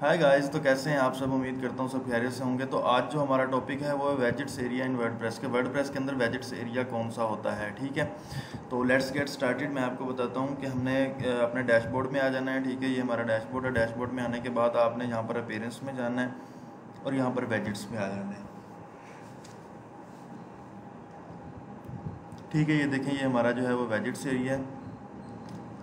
Hi guys, तो कैसे हैं आप सब। उम्मीद करता हूँ सब खैरियत से होंगे। तो आज जो हमारा टॉपिक है वो है वेजेट्स एरिया इन वर्डप्रेस के। वर्डप्रेस के अंदर वेजेट्स एरिया कौन सा होता है, ठीक है। तो लेट्स गेट स्टार्टेड। मैं आपको बताता हूँ कि हमने अपने डैशबोर्ड में आ जाना है, ठीक है। ये हमारा डैशबोर्ड है। डैशबोर्ड में आने के बाद आपने यहाँ पर अपीयरेंस में जाना है और यहाँ पर वेजेट्स में आ जाना है, ठीक है। ये देखें, ये हमारा जो है वो वेजेट्स एरिया है।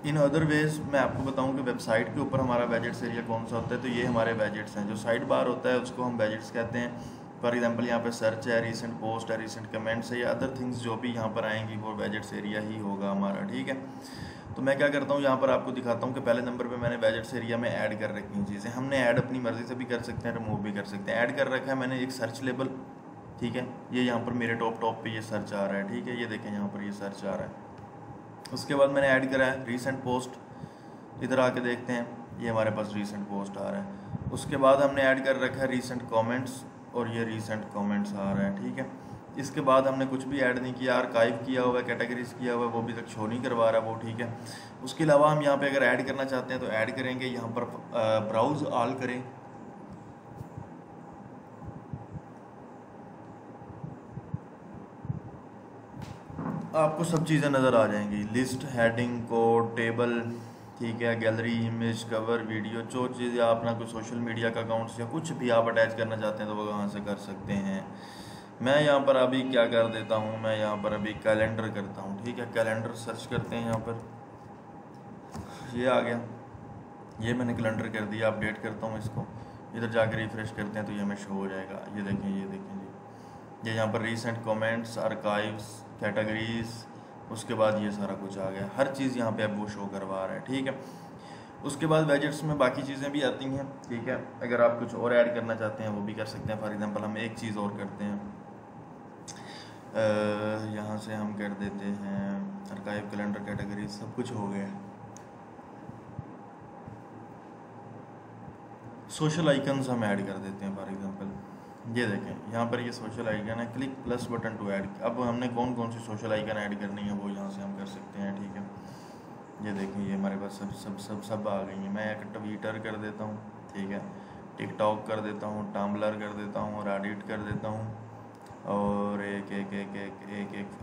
इन अदर वेज मैं आपको बताऊं कि वेबसाइट के ऊपर हमारा वेजेट्स एरिया कौन सा होता है। तो ये हमारे वेजेट्स हैं। जो साइड बार होता है उसको हम वेजेट्स कहते हैं। फॉर एग्जांपल यहाँ पे सर्च है, रीसेंट पोस्ट है, रीसेंट कमेंट्स है या अदर थिंग्स जो भी यहाँ पर आएंगी वो वेजेट्स एरिया ही होगा हमारा, ठीक है। तो मैं क्या करता हूँ, यहाँ पर आपको दिखाता हूँ कि पहले नंबर पर मैंने वेजेट्स एरिया में ऐड कर रखी हैं चीज़ें। हमने ऐड अपनी मर्ज़ी से भी कर सकते हैं, रिमूव भी कर सकते हैं। ऐड कर रखा है मैंने एक सर्च लेबल, ठीक है। ये यहाँ पर मेरे टॉप पे ये सर्च आ रहा है, ठीक है। ये देखें, यहाँ पर ये सर्च आ रहा है। उसके बाद मैंने ऐड करा है रीसेंट पोस्ट। इधर आके देखते हैं, ये हमारे पास रीसेंट पोस्ट आ रहा है। उसके बाद हमने ऐड कर रखा है रीसेंट कमेंट्स और ये रीसेंट कमेंट्स आ रहा है, ठीक है। इसके बाद हमने कुछ भी ऐड नहीं किया, आर्काइव किया हुआ है, कैटेगरीज किया हुआ है, वो अभी तक शो नहीं करवा रहा वो, ठीक है। उसके अलावा हम यहाँ पे अगर ऐड करना चाहते हैं तो ऐड करेंगे। यहाँ पर ब्राउज ऑल करें, आपको सब चीज़ें नज़र आ जाएंगी। लिस्ट, हेडिंग, कोड, टेबल, ठीक है, गैलरी, इमेज, कवर, वीडियो, जो चीज़ें आप ना कोई सोशल मीडिया का अकाउंट्स या कुछ भी आप अटैच करना चाहते हैं तो वो वहाँ से कर सकते हैं। मैं यहाँ पर अभी क्या कर देता हूँ, मैं यहाँ पर अभी कैलेंडर करता हूँ, ठीक है। कैलेंडर सर्च करते हैं, यहाँ पर ये आ गया। ये मैंने कैलेंडर कर दिया। अपडेट करता हूँ इसको, इधर जाकर रिफ्रेश करते हैं तो ये हमें शो हो जाएगा। ये देखें, ये देखें जी, ये यहाँ पर रीसेंट कमेंट्स, आर्काइव्स, कैटेगरीज, उसके बाद ये सारा कुछ आ गया। हर चीज़ यहाँ पे अब वो शो करवा रहा है, ठीक है। उसके बाद वेजेट्स में बाकी चीज़ें भी आती हैं, ठीक है। अगर आप कुछ और ऐड करना चाहते हैं वो भी कर सकते हैं। फॉर एग्जांपल हम एक चीज़ और करते हैं, यहाँ से हम कर देते हैं आर्काइव, कैलेंडर, कैटेगरीज, सब कुछ हो गया। सोशल आइकन्स हम ऐड कर देते हैं। फॉर एग्जांपल ये देखें, यहाँ पर ये सोशल आइकन है, click plus button to add. अब हमने कौन कौन सी सोशल आइकन ऐड करनी है वो यहाँ से हम कर सकते हैं, ठीक है। ये देखें, ये हमारे पास सब आ गई हैं। मैं एक ट्विटर कर देता हूँ, ठीक है, टिकटॉक कर देता हूँ, टम्बलर कर देता हूँ, रेडिट कर देता हूँ और एक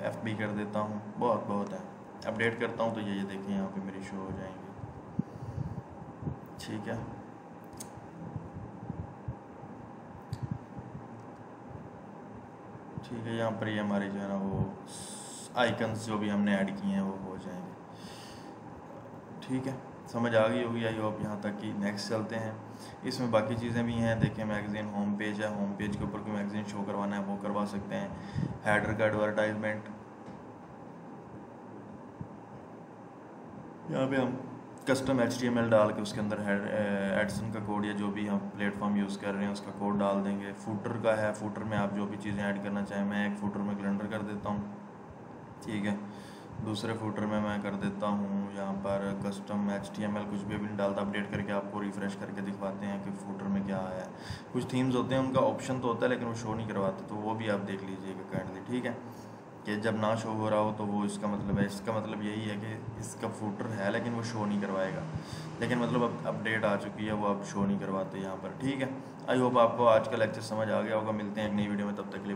FB कर देता हूँ। बहुत है। अपडेट करता हूँ तो ये देखें, यहाँ पर मेरी शो हो जाएंगी, ठीक है। ठीक है, यहाँ पर ये हमारे जो है ना वो आइकन्स जो भी हमने ऐड किए हैं वो हो जाएंगे, ठीक है। समझ आ गई होगी आई होप यहाँ तक कि। नेक्स्ट चलते हैं। इसमें बाकी चीज़ें भी हैं, देखिए मैगज़ीन होम पेज है। होम पेज के ऊपर कोई मैगज़ीन शो करवाना है वो करवा सकते हैं। हेडर का एडवर्टाइजमेंट, यहाँ पे हम कस्टम HTML डाल के उसके अंदर एडसन का कोड या जो भी हम प्लेटफॉर्म यूज़ कर रहे हैं उसका कोड डाल देंगे। फूटर का है, फूटर में आप जो भी चीज़ें ऐड करना चाहें, मैं एक फूटर में कैलेंडर कर देता हूँ, ठीक है। दूसरे फूटर में मैं कर देता हूँ यहाँ पर कस्टम HTML, कुछ भी नहीं डालता, अपडेट करके आपको रिफ़्रेश करके दिखवाते हैं कि फूटर में क्या आया है। कुछ थीम्स होते हैं उनका ऑप्शन तो होता है लेकिन वो शो नहीं करवाते, तो वो भी आप देख लीजिएगा काइंडली, ठीक है। कि जब ना शो हो रहा हो तो वो इसका मतलब है, इसका मतलब यही है कि इसका फूटर है लेकिन वो शो नहीं करवाएगा। लेकिन मतलब अब अपडेट आ चुकी है, वो अब शो नहीं करवाते यहाँ पर, ठीक है। आई होप आपको आज का लेक्चर समझ आ गया होगा। मिलते हैं एक नई वीडियो में, तब तक के लिए।